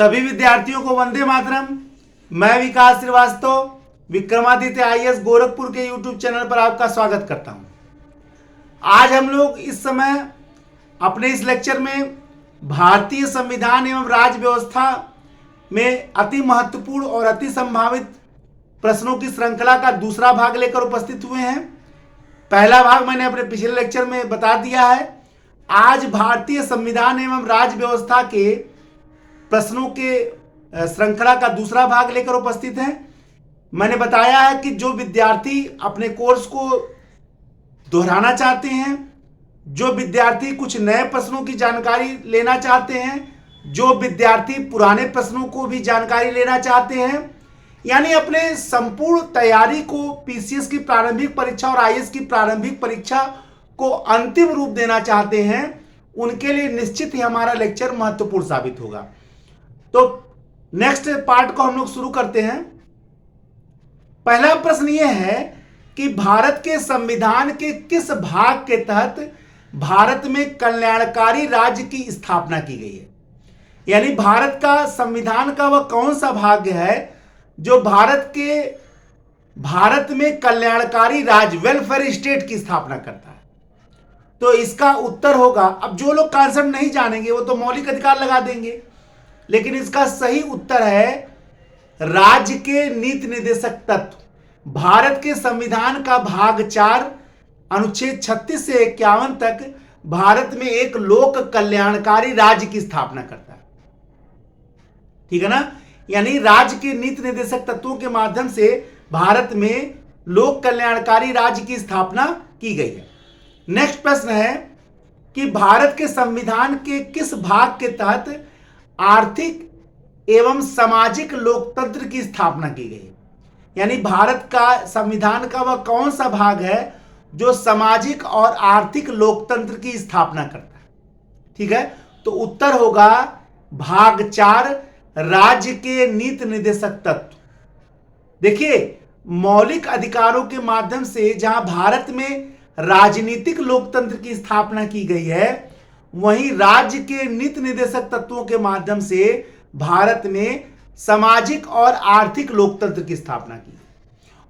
सभी विद्यार्थियों को वंदे मातरम। मैं विकास श्रीवास्तव विक्रमादित्य आईएएस गोरखपुर के यूट्यूब चैनल पर आपका स्वागत करता हूं। आज हम लोग इस समय अपने इस लेक्चर में भारतीय संविधान एवं राज्य व्यवस्था में अति महत्वपूर्ण और अति संभावित प्रश्नों की श्रृंखला का दूसरा भाग लेकर उपस्थित हुए हैं। पहला भाग मैंने अपने पिछले लेक्चर में बता दिया है। आज भारतीय संविधान एवं राज्य व्यवस्था के प्रश्नों के श्रृंखला का दूसरा भाग लेकर उपस्थित हैं। मैंने बताया है कि जो विद्यार्थी अपने कोर्स को दोहराना चाहते हैं, जो विद्यार्थी कुछ नए प्रश्नों की जानकारी लेना चाहते हैं, जो विद्यार्थी पुराने प्रश्नों को भी जानकारी लेना चाहते हैं, यानी अपने संपूर्ण तैयारी को पीसीएस की प्रारंभिक परीक्षा और आईएएस की प्रारंभिक परीक्षा को अंतिम रूप देना चाहते हैं, उनके लिए निश्चित ही हमारा लेक्चर महत्वपूर्ण साबित होगा। तो नेक्स्ट पार्ट को हम लोग शुरू करते हैं। पहला प्रश्न यह है कि भारत के संविधान के किस भाग के तहत भारत में कल्याणकारी राज्य की स्थापना की गई है। यानी भारत का संविधान का वह कौन सा भाग है जो भारत में कल्याणकारी राज्य वेलफेयर स्टेट की स्थापना करता है। तो इसका उत्तर होगा, अब जो लोग कॉन्सेप्ट नहीं जानेंगे वो तो मौलिक अधिकार लगा देंगे, लेकिन इसका सही उत्तर है राज्य के नीति निर्देशक तत्व। भारत के संविधान का भाग 4 अनुच्छेद 36 से 51 तक भारत में एक लोक कल्याणकारी राज्य की स्थापना करता है। ठीक है ना। यानी राज्य के नीति निर्देशक तत्वों के माध्यम से भारत में लोक कल्याणकारी राज्य की स्थापना की गई है। नेक्स्ट प्रश्न है कि भारत के संविधान के किस भाग के तहत आर्थिक एवं सामाजिक लोकतंत्र की स्थापना की गई है। यानी भारत का संविधान का वह कौन सा भाग है जो सामाजिक और आर्थिक लोकतंत्र की स्थापना करता है। ठीक है, तो उत्तर होगा भाग 4 राज्य के नीति निर्देशक तत्व। देखिए, मौलिक अधिकारों के माध्यम से जहां भारत में राजनीतिक लोकतंत्र की स्थापना की गई है, वहीं राज्य के नीति निर्देशक तत्वों के माध्यम से भारत में सामाजिक और आर्थिक लोकतंत्र की स्थापना की।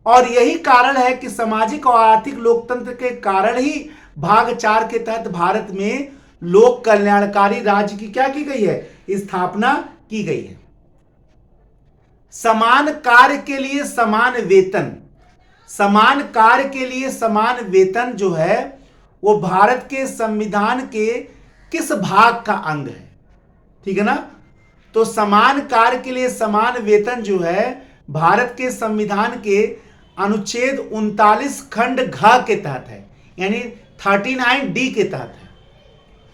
और यही कारण है कि सामाजिक और आर्थिक लोकतंत्र के कारण ही भाग 4 के तहत भारत में लोक कल्याणकारी राज्य की क्या की गई है, स्थापना की गई है। समान कार्य के लिए समान वेतन, समान कार्य के लिए समान वेतन जो है वो भारत के संविधान के किस भाग का अंग है। ठीक है ना। तो समान कार्य के लिए समान वेतन जो है भारत के संविधान के अनुच्छेद 39 खंड घ के तहत है, यानी 39D के तहत है।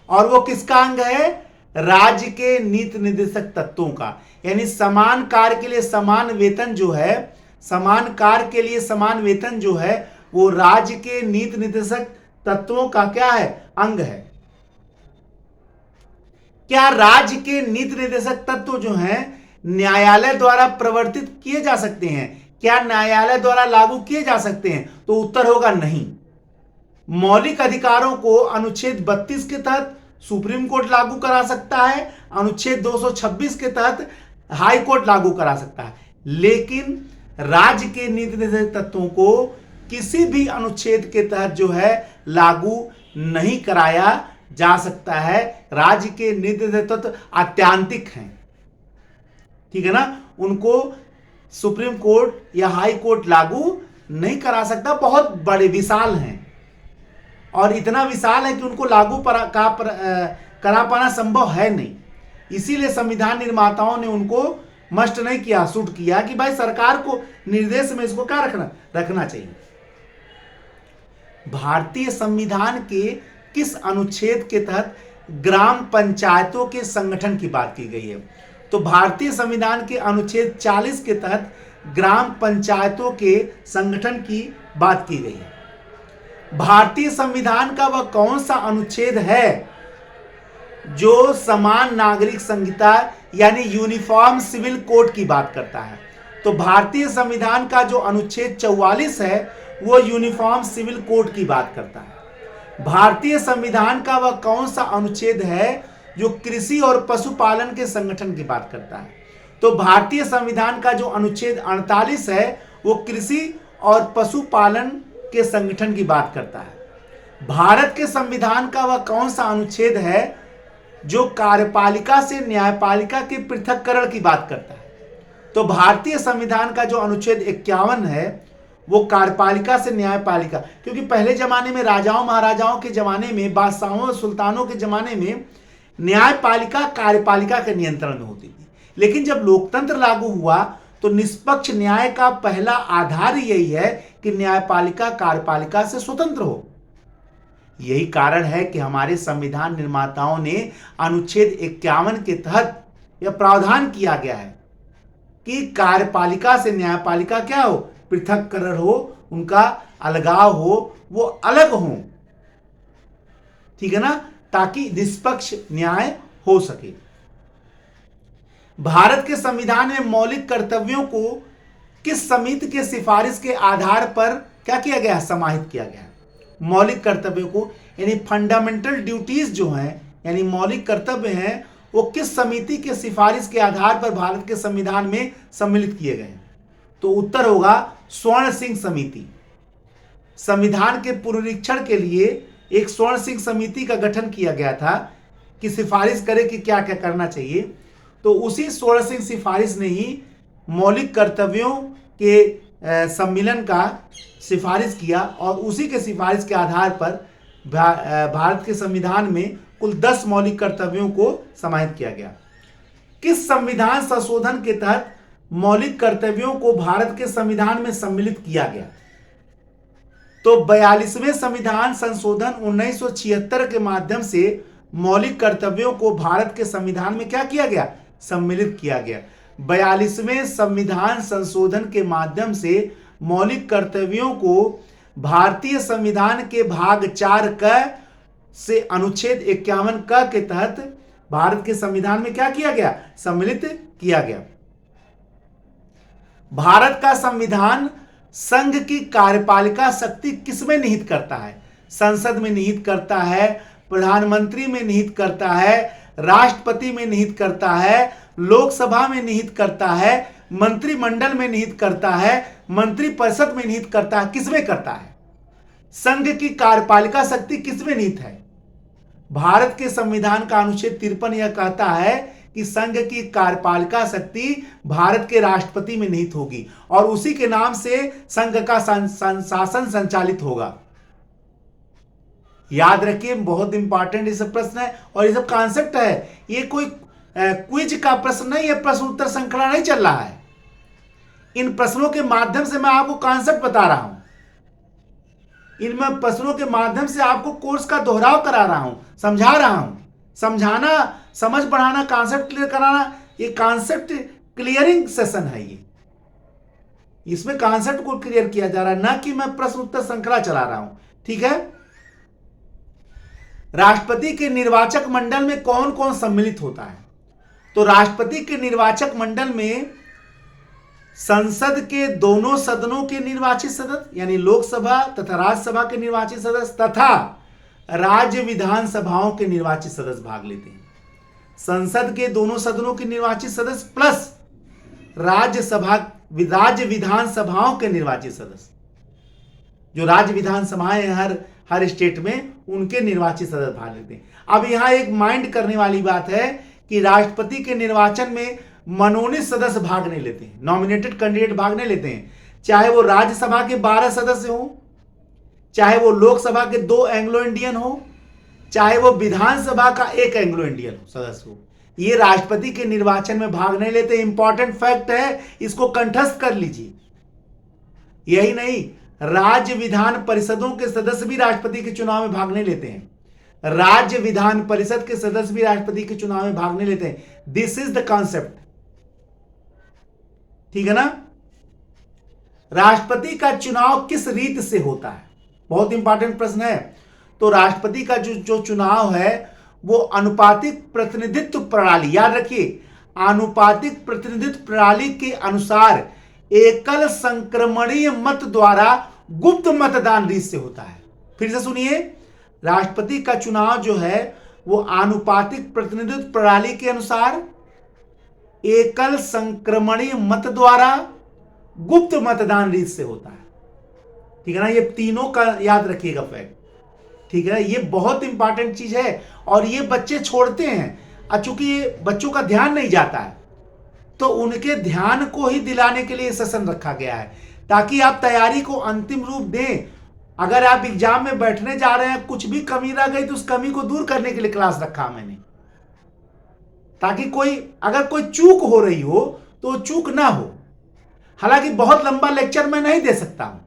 और वो किसका अंग है, राज्य के नीति निर्देशक तत्वों का। यानी समान कार्य के लिए समान वेतन जो है, समान कार्य के लिए समान वेतन जो है वो राज्य के नीति निर्देशक तत्वों का क्या है, अंग है। क्या राज्य के नीति निर्देशक तत्व जो हैं न्यायालय द्वारा प्रवर्तित किए जा सकते हैं, क्या न्यायालय द्वारा लागू किए जा सकते हैं? तो उत्तर होगा नहीं। मौलिक अधिकारों को अनुच्छेद 32 के तहत सुप्रीम कोर्ट लागू करा सकता है, अनुच्छेद 226 के तहत हाई कोर्ट लागू करा सकता है, लेकिन राज्य के नीति निर्देशक तत्वों को किसी भी अनुच्छेद के तहत जो है लागू नहीं कराया जा सकता है। राज्य के नीति निर्देशक तत्व आत्यांतिक हैं। ठीक है ना, उनको सुप्रीम कोर्ट या हाई कोर्ट लागू नहीं करा सकता। बहुत बड़े विशाल हैं और इतना विशाल है कि उनको लागू करा पाना संभव है नहीं। इसीलिए संविधान निर्माताओं ने उनको मस्ट नहीं किया, सूट किया कि भाई सरकार को निर्देश में इसको क्या रखना चाहिए। भारतीय संविधान के किस अनुच्छेद के तहत ग्राम पंचायतों के संगठन की बात की गई है? तो भारतीय संविधान के अनुच्छेद 40 के तहत ग्राम पंचायतों के संगठन की बात की गई है। भारतीय संविधान का वह कौन सा अनुच्छेद है जो समान नागरिक संहिता यानी यूनिफॉर्म सिविल कोड की बात करता है? तो भारतीय संविधान का जो अनुच्छेद 44 है वो यूनिफॉर्म सिविल कोड की बात करता है। भारतीय संविधान का वह कौन सा अनुच्छेद है जो कृषि और पशुपालन के संगठन की बात करता है। तो भारतीय संविधान का जो अनुच्छेद 48 है वो कृषि और पशुपालन के संगठन की बात करता है। भारत के संविधान का वह कौन सा अनुच्छेद है जो कार्यपालिका से न्यायपालिका के पृथक्करण की बात करता है? तो भारतीय संविधान का जो अनुच्छेद 51 है वो कार्यपालिका से न्यायपालिका, क्योंकि पहले जमाने में राजाओं महाराजाओं के जमाने में, बादशाहों सुल्तानों के जमाने में न्यायपालिका कार्यपालिका के नियंत्रण में होती थी, लेकिन जब लोकतंत्र लागू हुआ तो निष्पक्ष न्याय का पहला आधार यही है कि न्यायपालिका कार्यपालिका से स्वतंत्र हो। यही कारण है कि हमारे संविधान निर्माताओं ने अनुच्छेद 51 के तहत यह प्रावधान किया गया है कि कार्यपालिका से न्यायपालिका क्या हो, पृथक्करण हो, उनका अलगाव हो, वो अलग हो, ठीक है ना, ताकि निष्पक्ष न्याय हो सके। भारत के संविधान में मौलिक कर्तव्यों को किस समिति के सिफारिश के आधार पर क्या किया गया, समाहित किया गया? मौलिक कर्तव्यों को, यानी फंडामेंटल ड्यूटीज जो हैं, यानी मौलिक कर्तव्य हैं, वो किस समिति के सिफारिश के आधार पर भारत के संविधान में सम्मिलित किए गए? तो उत्तर होगा स्वर्ण सिंह समिति। संविधान के पुनरीक्षण के लिए एक स्वर्ण सिंह समिति का गठन किया गया था कि सिफारिश करे कि क्या क्या करना चाहिए। तो उसी स्वर्ण सिंह सिफारिश ने ही मौलिक कर्तव्यों के सम्मिलन का सिफारिश किया और उसी के सिफारिश के आधार पर भारत के संविधान में कुल 10 मौलिक कर्तव्यों को समाहित किया गया। किस संविधान संशोधन के तहत मौलिक कर्तव्यों को भारत के संविधान में सम्मिलित किया गया? तो 42वें संविधान संशोधन 1976 के माध्यम से मौलिक कर्तव्यों को भारत के संविधान में क्या किया गया, सम्मिलित किया गया। 42वें संविधान संशोधन के माध्यम से मौलिक कर्तव्यों को भारतीय संविधान के भाग 4 क से अनुच्छेद 51 क के तहत भारत के संविधान में क्या किया गया, सम्मिलित किया गया। भारत का संविधान संघ की कार्यपालिका शक्ति किसमें निहित करता है? संसद में निहित करता है, प्रधानमंत्री में निहित करता है, राष्ट्रपति में निहित करता है, लोकसभा में निहित करता है, मंत्रिमंडल में निहित करता है, मंत्रिपरिषद में निहित करता है। किसमें करता है? संघ की कार्यपालिका शक्ति किसमें निहित है? भारत के संविधान का अनुच्छेद 53 यह कहता है कि संघ की कार्यपालिका शक्ति भारत के राष्ट्रपति में निहित होगी और उसी के नाम से संघ का शासन संचालित होगा। याद रखिए, बहुत इंपॉर्टेंट ये सब प्रश्न है और ये सब कॉन्सेप्ट है। ये कोई क्विज का प्रश्न नहीं है, प्रश्न उत्तर श्रृंखला नहीं चल रहा है। इन प्रश्नों के माध्यम से मैं आपको कॉन्सेप्ट बता रहा हूं, इन प्रश्नों के माध्यम से आपको कोर्स का दोहराव करा रहा हूं, समझा रहा हूं। समझाना, समझ बढ़ाना, कॉन्सेप्ट क्लियर कराना, ये कॉन्सेप्ट क्लियरिंग सेशन है। ये इसमें कॉन्सेप्ट को क्लियर किया जा रहा है, ना कि मैं प्रश्न उत्तर श्रृंखला चला रहा हूं, ठीक है। राष्ट्रपति के निर्वाचक मंडल में कौन कौन सम्मिलित होता है? तो राष्ट्रपति के निर्वाचक मंडल में संसद के दोनों सदनों के निर्वाचित सदस्य, यानी लोकसभा तथा राज्यसभा के निर्वाचित सदस्य तथा राज्य विधानसभाओं के निर्वाचित सदस्य भाग लेते हैं। संसद के दोनों सदनों के निर्वाचित सदस्य प्लस राज्य विधानसभाओं के निर्वाचित सदस्य, जो राज्य विधानसभाएं हर स्टेट में, उनके निर्वाचित सदस्य भाग लेते हैं। अब यहां एक माइंड करने वाली बात है कि राष्ट्रपति के निर्वाचन में मनोनीत सदस्य भाग नहीं लेते हैं, नॉमिनेटेड कैंडिडेट भाग नहीं लेते हैं, चाहे वो राज्यसभा के 12 सदस्य हो, चाहे वो लोकसभा के 2 एंग्लो इंडियन हो, चाहे वो विधानसभा का 1 एंग्लो इंडियन सदस्य हो। ये राष्ट्रपति के निर्वाचन में भाग नहीं लेते। इंपॉर्टेंट फैक्ट है, इसको कंठस्थ कर लीजिए। यही नहीं, राज्य विधान परिषदों के सदस्य भी राष्ट्रपति के चुनाव में भाग नहीं लेते हैं। राज्य विधान परिषद के सदस्य भी राष्ट्रपति के चुनाव में भाग नहीं लेते हैं। दिस इज द कॉन्सेप्ट, ठीक है ना। राष्ट्रपति का चुनाव किस रीत से होता है? बहुत इंपॉर्टेंट प्रश्न है। तो राष्ट्रपति का जो चुनाव है वो अनुपातिक प्रतिनिधित्व प्रणाली, याद रखिए, आनुपातिक प्रतिनिधित्व प्रणाली के अनुसार एकल संक्रमणीय मत द्वारा गुप्त मतदान रीत से होता है। फिर से सुनिए, राष्ट्रपति का चुनाव जो है वो आनुपातिक प्रतिनिधित्व प्रणाली के अनुसार एकल संक्रमणीय मत द्वारा गुप्त मतदान रीत से होता है। ठीक है ना, ये तीनों का याद रखिएगा फैक्ट। ठीक है ना, ये बहुत इंपॉर्टेंट चीज है और ये बच्चे छोड़ते हैं। चूंकि ये बच्चों का ध्यान नहीं जाता है तो उनके ध्यान को ही दिलाने के लिए सेशन रखा गया है, ताकि आप तैयारी को अंतिम रूप दें। अगर आप एग्जाम में बैठने जा रहे हैं, कुछ भी कमी रह गई तो उस कमी को दूर करने के लिए क्लास रखा मैंने, ताकि अगर कोई चूक हो रही हो तो चूक ना हो। हालांकि बहुत लंबा लेक्चर मैं नहीं दे सकता हूं,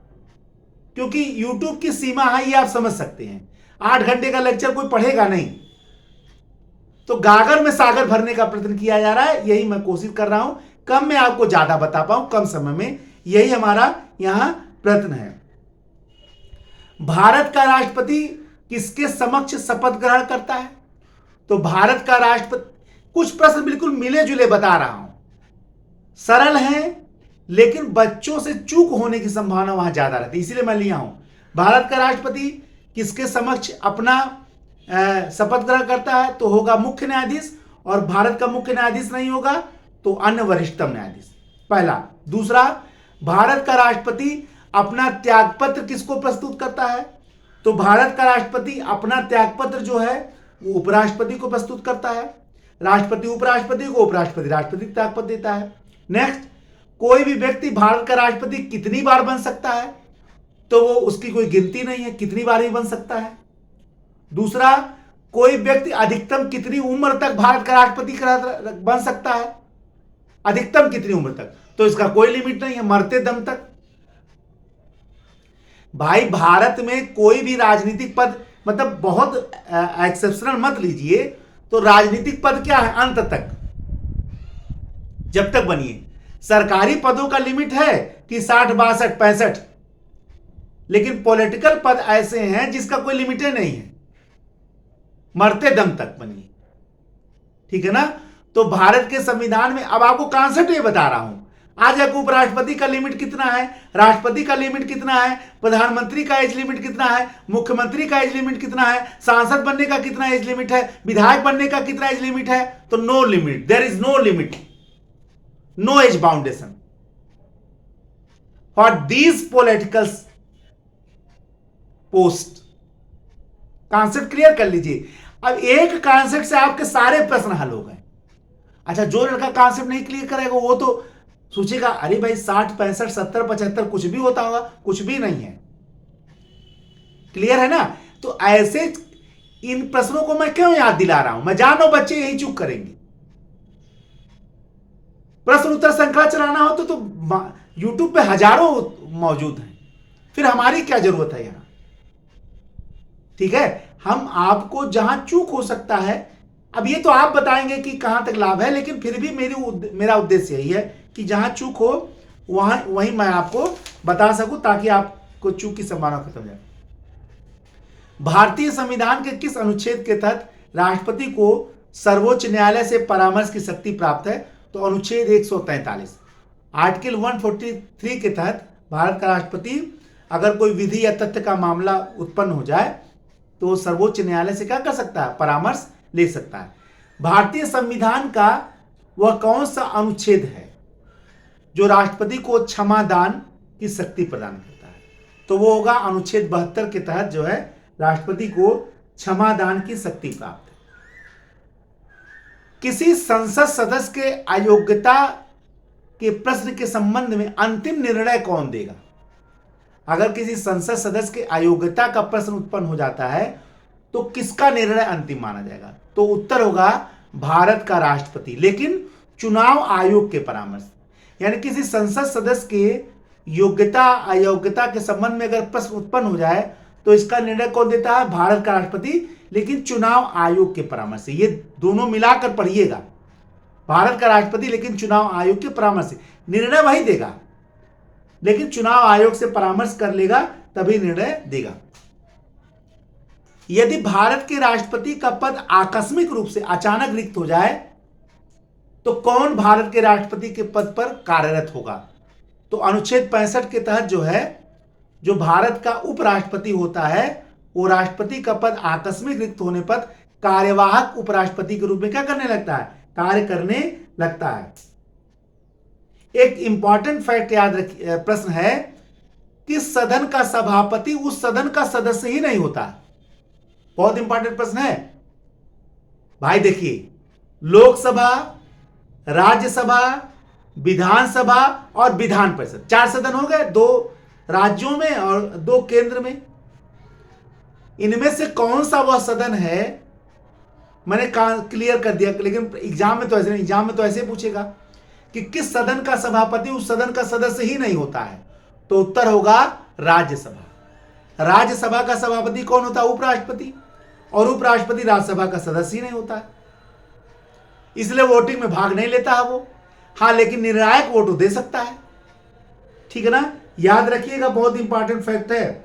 क्योंकि YouTube की सीमा है, ये आप समझ सकते हैं। 8 घंटे का लेक्चर कोई पढ़ेगा नहीं, तो गागर में सागर भरने का प्रयत्न किया जा रहा है। यही मैं कोशिश कर रहा हूं, कम में आपको ज्यादा बता पाऊं कम समय में, यही हमारा यहां प्रयत्न है। भारत का राष्ट्रपति किसके समक्ष शपथ ग्रहण करता है? तो भारत का राष्ट्रपति, कुछ प्रश्न बिल्कुल मिले जुले बता रहा हूं, सरल हैं लेकिन बच्चों से चूक होने की संभावना वहां ज्यादा रहती है, इसीलिए मैं लिया हूं। भारत का राष्ट्रपति किसके समक्ष अपना शपथ ग्रहण करता है? तो होगा मुख्य न्यायाधीश, और भारत का मुख्य न्यायाधीश नहीं होगा तो अन्य वरिष्ठतम न्यायाधीश, पहला। दूसरा, भारत का राष्ट्रपति अपना त्यागपत्र किसको प्रस्तुत करता है? तो भारत का राष्ट्रपति अपना त्यागपत्र जो है वो उपराष्ट्रपति को प्रस्तुत करता है। राष्ट्रपति उपराष्ट्रपति को, उपराष्ट्रपति राष्ट्रपति को त्यागपत्र देता है। नेक्स्ट, कोई भी व्यक्ति भारत का राष्ट्रपति कितनी बार बन सकता है? तो वो उसकी कोई गिनती नहीं है, कितनी बार ही बन सकता है। दूसरा, कोई व्यक्ति अधिकतम कितनी उम्र तक भारत का राष्ट्रपति बन सकता है? अधिकतम कितनी उम्र तक? तो इसका कोई लिमिट नहीं है, मरते दम तक। भाई भारत में कोई भी राजनीतिक पद, मतलब बहुत एक्सेप्शनल मत लीजिए, तो राजनीतिक पद क्या है? अंत तक, जब तक बनिए। सरकारी पदों का लिमिट है कि 60, 62, 65, लेकिन पॉलिटिकल पद ऐसे हैं जिसका कोई लिमिट नहीं है, मरते दम तक बनिए। ठीक है ना, तो भारत के संविधान में, अब आपको कॉन्सेप्ट ये बता रहा हूं। आज एक उपराष्ट्रपति का लिमिट कितना है, राष्ट्रपति का लिमिट कितना है, प्रधानमंत्री का एज लिमिट कितना है, मुख्यमंत्री का एज लिमिट कितना है, सांसद बनने का कितना एज लिमिट है, विधायक बनने का कितना एज लिमिट है? तो no limit, there is no limit, no age boundation for these political post. Concept clear कर लीजिए। अब एक कॉन्सेप्ट से आपके सारे प्रश्न हल हो गए। अच्छा, जो लड़का कॉन्सेप्ट नहीं क्लियर करेगा वो तो सोचेगा अरे भाई 60, 65, 70, 75 कुछ भी होता होगा, कुछ भी नहीं है। क्लियर है ना? तो ऐसे इन प्रश्नों को मैं क्यों याद दिला रहा हूं? मैं जान रहा हूं बच्चे यही चूक करेंगे। प्रश्न उत्तर श्रृंखला चलाना हो तो YouTube पे हजारों मौजूद हैं, फिर हमारी क्या जरूरत है यहां? ठीक है, हम आपको जहां चूक हो सकता है, अब ये तो आप बताएंगे कि कहां तक लाभ है, लेकिन फिर भी मेरा उद्देश्य यही है कि जहां चूक हो वहीं मैं आपको बता सकूं, ताकि आपको चूक की संभावना खत्म हो जाए। भारतीय संविधान के किस अनुच्छेद के तहत राष्ट्रपति को सर्वोच्च न्यायालय से परामर्श की शक्ति प्राप्त है? तो अनुच्छेद 143, आर्टिकल 143 के तहत भारत का राष्ट्रपति अगर कोई विधि या तथ्य का मामला उत्पन्न हो जाए तो सर्वोच्च न्यायालय से क्या कर सकता है? परामर्श ले सकता है। भारतीय संविधान का वह कौन सा अनुच्छेद है जो राष्ट्रपति को क्षमादान की शक्ति प्रदान करता है? तो वो होगा अनुच्छेद 72 के तहत जो है राष्ट्रपति को क्षमादान की शक्ति प्राप्त है। किसी संसद सदस्य के अयोग्यता के प्रश्न के संबंध में अंतिम निर्णय कौन देगा? अगर किसी संसद सदस्य के अयोग्यता का प्रश्न उत्पन्न हो जाता है तो किसका निर्णय अंतिम माना जाएगा? तो उत्तर होगा भारत का राष्ट्रपति, लेकिन चुनाव आयोग के परामर्श। यानी किसी संसद सदस्य के योग्यता अयोग्यता के संबंध में अगर प्रश्न उत्पन्न हो जाए तो इसका निर्णय कौन देता है? भारत का राष्ट्रपति, लेकिन चुनाव आयोग के परामर्श से। ये दोनों मिलाकर पढ़िएगा, भारत का राष्ट्रपति लेकिन चुनाव आयोग के परामर्श से। निर्णय वही देगा, लेकिन चुनाव आयोग से परामर्श कर लेगा तभी निर्णय देगा। यदि भारत के राष्ट्रपति का पद आकस्मिक रूप से अचानक रिक्त हो जाए तो कौन भारत के राष्ट्रपति के पद पर कार्यरत होगा? तो अनुच्छेद 65 के तहत जो है, जो भारत का उपराष्ट्रपति होता है, वो राष्ट्रपति का पद आकस्मिक रिक्त होने पर कार्यवाहक उपराष्ट्रपति के रूप में क्या करने लगता है, कार्य करने लगता है। एक इंपॉर्टेंट फैक्ट याद रखिए, प्रश्न है कि सदन का सभापति उस सदन का सदस्य ही नहीं होता। बहुत इंपॉर्टेंट प्रश्न है भाई। देखिए, लोकसभा, राज्यसभा, विधानसभा और विधान परिषद, 4 सदन हो गए, 2 राज्यों में और 2 केंद्र में। इनमें से कौन सा वह सदन है, मैंने क्लियर कर दिया, लेकिन एग्जाम में तो ऐसे नहीं, एग्जाम में तो ऐसे पूछेगा कि किस सदन का सभापति उस सदन का सदस्य ही नहीं होता है, तो उत्तर होगा राज्यसभा। राज्यसभा का सभापति कौन होता है, उपराष्ट्रपति, और उपराष्ट्रपति राज्यसभा का सदस्य ही नहीं होता है, इसलिए वोटिंग में भाग नहीं लेता है वो। हाँ, लेकिन निर्णायक वोट दे सकता है, ठीक है ना, याद रखिएगा, बहुत इंपॉर्टेंट फैक्ट है।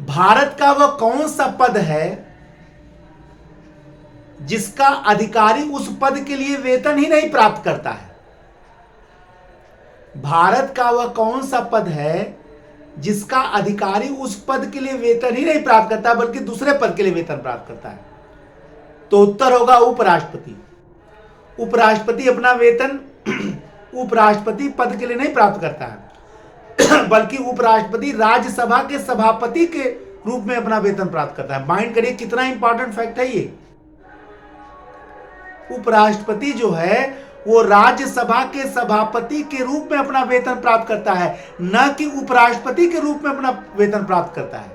भारत का वह कौन सा पद है जिसका अधिकारी उस पद के लिए वेतन ही नहीं प्राप्त करता है। भारत का वह कौन सा पद है जिसका अधिकारी उस पद के लिए वेतन ही नहीं प्राप्त करता बल्कि दूसरे पद के लिए वेतन प्राप्त करता है, तो उत्तर होगा उपराष्ट्रपति। उपराष्ट्रपति अपना वेतन उपराष्ट्रपति पद के लिए नहीं प्राप्त करता है बल्कि उपराष्ट्रपति राज्यसभा के सभापति के रूप में अपना वेतन प्राप्त करता है। माइंड करिए कितना इंपॉर्टेंट फैक्ट है ये। उपराष्ट्रपति जो है वो राज्यसभा के सभापति के रूप में अपना वेतन प्राप्त करता है, न कि उपराष्ट्रपति के रूप में अपना वेतन प्राप्त करता है।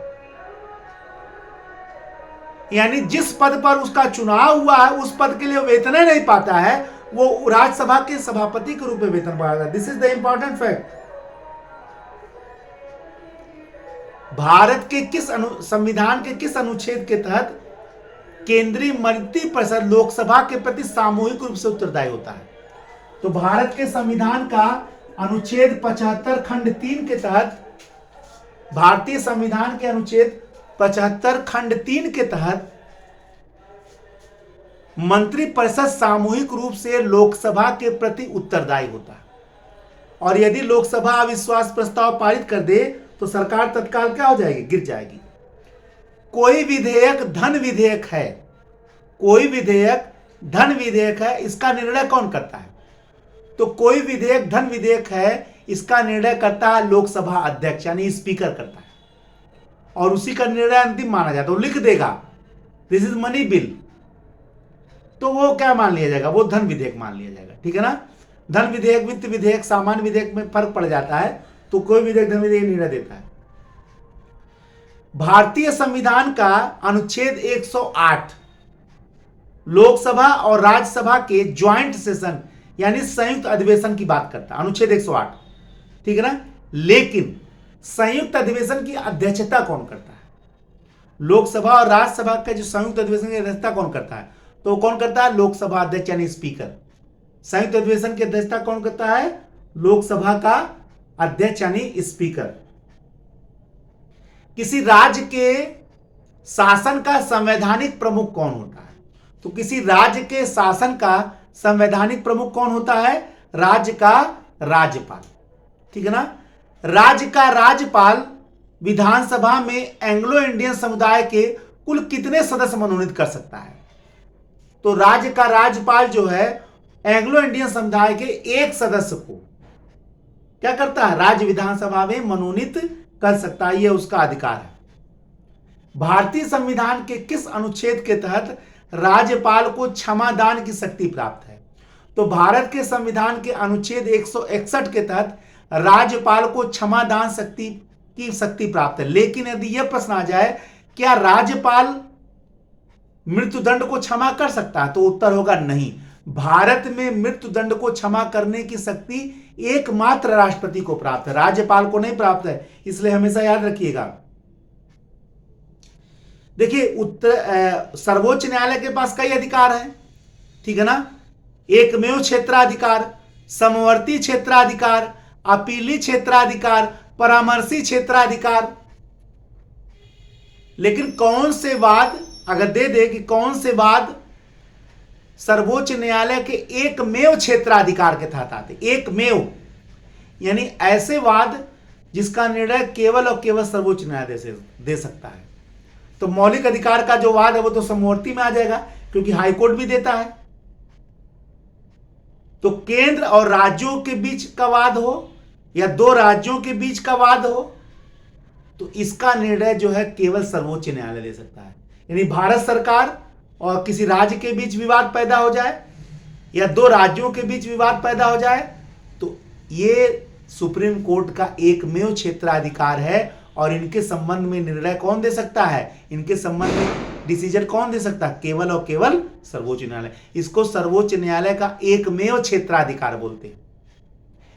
यानी जिस पद पर उसका चुनाव हुआ है उस पद के लिए वेतन नहीं पाता है, वो राज्यसभा के सभापति के रूप में वेतन पाएगा। This is the important fact. Bharat के किस संविधान के किस अनुच्छेद के तहत केंद्रीय मंत्रिपरिषद लोकसभा के प्रति सामूहिक रूप से उत्तरदायी होता है? तो भारत के संविधान का अनुच्छेद 75 खंड 3 के तहत, भारतीय संविधान के अनुच्छेद 75 खंड 3 के तहत मंत्रिपरिषद सामूहिक रूप से लोकसभा के प्रति उत्तरदायी होता है, और यदि लोकसभा अविश्वास प्रस्ताव पारित कर दे तो सरकार तत्काल क्या हो जाएगी, गिर जाएगी। कोई विधेयक धन विधेयक है, कोई विधेयक धन विधेयक है, इसका निर्णय कौन करता है? तो कोई विधेयक धन विधेयक है, इसका निर्णय करता है लोकसभा अध्यक्ष यानी स्पीकर करता है, और उसी का निर्णय अंतिम माना जाता है। वो लिख देगा दिस इज मनी बिल, तो वो क्या मान लिया जाएगा, वो धन विधेयक मान लिया जाएगा, ठीक है ना। धन विधेयक, वित्त विधेयक, सामान्य विधेयक में फर्क पड़ जाता है, तो कोई विधेयक धन विधेयक निर्णय देता है। भारतीय संविधान का अनुच्छेद 108 लोकसभा और राज्यसभा के ज्वाइंट सेशन यानी संयुक्त अधिवेशन की बात करता है, अनुच्छेद 108, ठीक है ना। लेकिन संयुक्त अधिवेशन की अध्यक्षता कौन करता है? लोकसभा और राज्यसभा का जो संयुक्त अधिवेशन की अध्यक्षता कौन करता है? तो कौन करता है? लोकसभा अध्यक्ष यानी स्पीकर। संयुक्त अधिवेशन की अध्यक्षता कौन करता है? लोकसभा का अध्यक्ष यानी स्पीकर। किसी राज्य के शासन का संवैधानिक प्रमुख कौन होता है? तो किसी राज्य के शासन का संवैधानिक प्रमुख कौन होता है? राज्य का राज्यपाल, ठीक है ना। राज्य का राज्यपाल विधानसभा में एंग्लो इंडियन समुदाय के कुल कितने सदस्य मनोनीत कर सकता है? तो राज्य का राज्यपाल जो है एंग्लो इंडियन समुदाय के एक सदस्य को क्या करता है? राज्य विधानसभा में मनोनीत कर सकता है, यह उसका अधिकार है। भारतीय संविधान के किस अनुच्छेद के तहत राज्यपाल को क्षमादान की शक्ति प्राप्त है? तो भारत के संविधान के अनुच्छेद 161 के तहत राज्यपाल को क्षमादान की शक्ति प्राप्त है। लेकिन यदि यह प्रश्न आ जाए क्या राज्यपाल मृत्युदंड को क्षमा कर सकता है? तो उत्तर होगा नहीं। भारत में मृत्युदंड को क्षमा करने की शक्ति एकमात्र राष्ट्रपति को प्राप्त है, राज्यपाल को नहीं प्राप्त है, इसलिए हमेशा याद रखिएगा। देखिए सर्वोच्च न्यायालय के पास कई अधिकार हैं, ठीक है ना। एकमेव क्षेत्राधिकार, समवर्ती क्षेत्राधिकार, अपीली क्षेत्राधिकार, परामर्शी क्षेत्राधिकार। लेकिन कौन से वाद अगर दे दे कि कौन से वाद सर्वोच्च न्यायालय के एकमेव क्षेत्राधिकार के तहत आते, एकमेव यानी ऐसे वाद जिसका निर्णय केवल और केवल सर्वोच्च न्यायालय से दे सकता है, तो मौलिक अधिकार का जो वाद है वो तो समवर्ती में आ जाएगा, क्योंकि हाईकोर्ट भी देता है। तो केंद्र और राज्यों के बीच का वाद हो या दो राज्यों के बीच का वाद हो, तो इसका निर्णय जो है केवल सर्वोच्च न्यायालय ले सकता है। यानी भारत सरकार और किसी राज्य के बीच विवाद पैदा हो जाए या दो राज्यों के बीच विवाद पैदा हो जाए, तो ये सुप्रीम कोर्ट का एकमेव क्षेत्राधिकार है। और इनके संबंध में निर्णय कौन दे सकता है, इनके संबंध में डिसीजन कौन दे सकता है, केवल और केवल सर्वोच्च न्यायालय। इसको सर्वोच्च न्यायालय का एकमेव क्षेत्राधिकार बोलते हैं।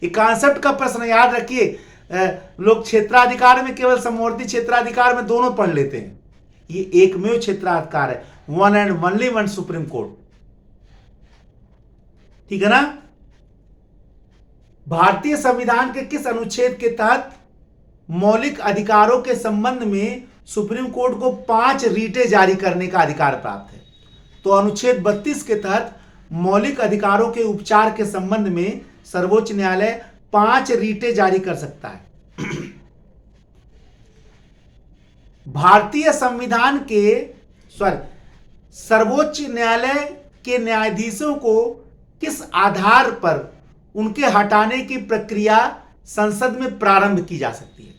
ये कॉन्सेप्ट का प्रश्न याद रखिए। लोग क्षेत्राधिकार में केवल समवर्ती क्षेत्राधिकार में दोनों पढ़ लेते हैं। ये एकमेव क्षेत्राधिकार है, one and only one supreme court. ठीक है ना। भारतीय संविधान के किस अनुच्छेद के तहत मौलिक अधिकारों के संबंध में सुप्रीम कोर्ट को 5 रीटें जारी करने का अधिकार प्राप्त है? तो अनुच्छेद 32 के तहत मौलिक अधिकारों के उपचार के संबंध में सर्वोच्च न्यायालय 5 रीटें जारी कर सकता है। भारतीय संविधान के सर्वोच्च न्यायालय के न्यायाधीशों को किस आधार पर उनके हटाने की प्रक्रिया संसद में प्रारंभ की जा सकती है?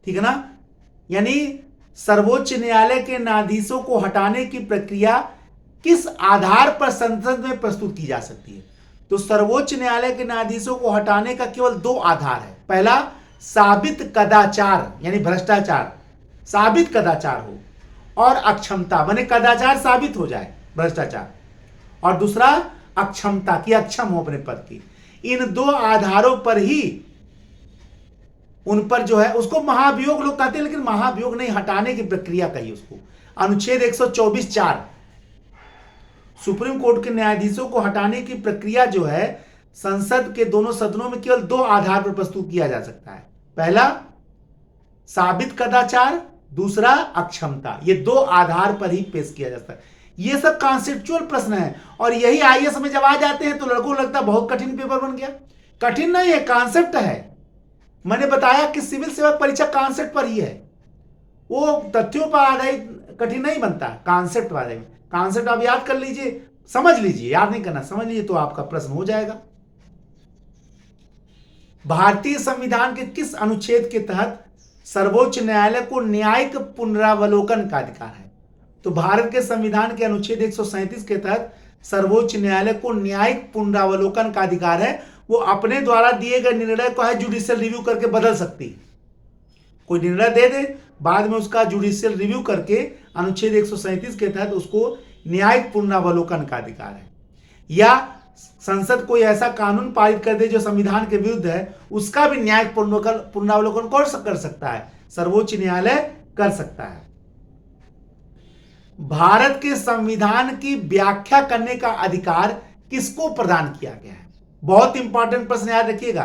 ठीक है ना। यानी सर्वोच्च न्यायालय के न्यायाधीशों को हटाने की प्रक्रिया किस आधार पर संसद में प्रस्तुत की जा सकती है? तो सर्वोच्च न्यायालय के न्यायाधीशों को हटाने का केवल 2 आधार है। पहला, साबित कदाचार यानी भ्रष्टाचार, साबित कदाचार हो, और अक्षमता माने कदाचार साबित हो जाए, भ्रष्टाचार, और दूसरा अक्षमता की अक्षम हो अपने पद की। इन 2 आधारों पर ही उन पर जो है उसको महाभियोग लोग कहते हैं, लेकिन महाभियोग नहीं, हटाने की प्रक्रिया कही उसको। अनुच्छेद 124(4) सुप्रीम कोर्ट के न्यायाधीशों को हटाने की प्रक्रिया जो है संसद के दोनों सदनों में केवल 2 आधार पर प्रस्तुत किया जा सकता है। पहला, साबित कदाचार, दूसरा अक्षमता। ये 2 आधार पर ही पेश किया जा सकता है। ये सब कॉन्सेप्चुअल प्रश्न है, और यही आईएएस में जब आ जाते हैं तो लड़कों को लगता है बहुत कठिन पेपर बन गया। कठिन नहीं है, कॉन्सेप्ट है। मैंने बताया कि सिविल सेवा परीक्षा कॉन्सेप्ट पर ही है, वो तथ्यों पर आधारित कठिन नहीं बनता, कॉन्सेप्ट पर आधारित। कॉन्सेप्ट आप याद कर लीजिए, समझ लीजिए, याद नहीं करना, समझ लीजिए तो आपका प्रश्न हो जाएगा। भारतीय संविधान के किस अनुच्छेद के तहत सर्वोच्च न्यायालय को न्यायिक पुनरावलोकन का अधिकार है? तो भारत के संविधान के अनुच्छेद 137 के तहत सर्वोच्च न्यायालय को न्यायिक पुनरावलोकन का अधिकार है। वो अपने द्वारा दिए गए निर्णय को है जुडिशियल रिव्यू करके बदल सकती। कोई निर्णय दे दे, बाद में उसका जुडिशियल रिव्यू करके अनुच्छेद 137 के तहत उसको न्यायिक पुनरावलोकन का अधिकार है। या संसद कोई ऐसा कानून पारित कर दे जो संविधान के विरुद्ध है, उसका भी न्यायिक पुनरावलोकन कौन कर सकता है? सर्वोच्च न्यायालय कर सकता है। भारत के संविधान की व्याख्या करने का अधिकार किसको प्रदान किया गया है? बहुत इंपॉर्टेंट प्रश्न याद रखिएगा।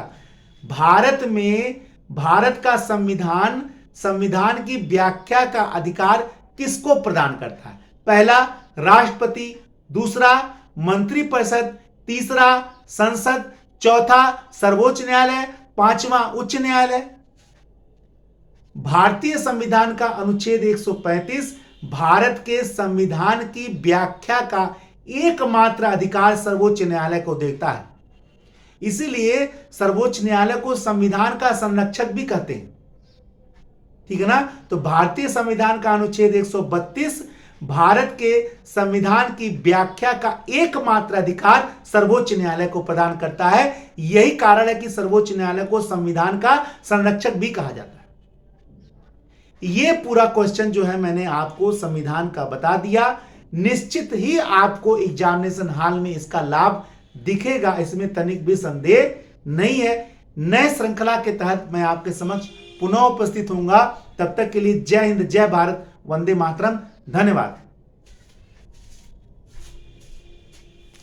भारत में भारत का संविधान की व्याख्या का अधिकार किसको प्रदान करता है? पहला, राष्ट्रपति, दूसरा मंत्रिपरिषद, तीसरा संसद, चौथा सर्वोच्च न्यायालय, पांचवा उच्च न्यायालय। भारतीय संविधान का अनुच्छेद 135 भारत के संविधान की व्याख्या का एकमात्र अधिकार सर्वोच्च न्यायालय को देता है। इसीलिए सर्वोच्च न्यायालय को संविधान का संरक्षक भी कहते हैं। ठीक है ना। तो भारतीय संविधान का अनुच्छेद 132 भारत के संविधान की व्याख्या का एकमात्र अधिकार सर्वोच्च न्यायालय को प्रदान करता है। यही कारण है कि सर्वोच्च न्यायालय को संविधान का संरक्षक भी कहा जाता है। यह पूरा क्वेश्चन जो है मैंने आपको संविधान का बता दिया। निश्चित ही आपको एग्जामिनेशन हॉल में इसका लाभ दिखेगा, इसमें तनिक भी संदेह नहीं है। नए श्रृंखला के तहत मैं आपके समक्ष पुनः उपस्थित होऊंगा। तब तक के लिए जय हिंद, जय भारत, वंदे मातरम। धन्यवाद।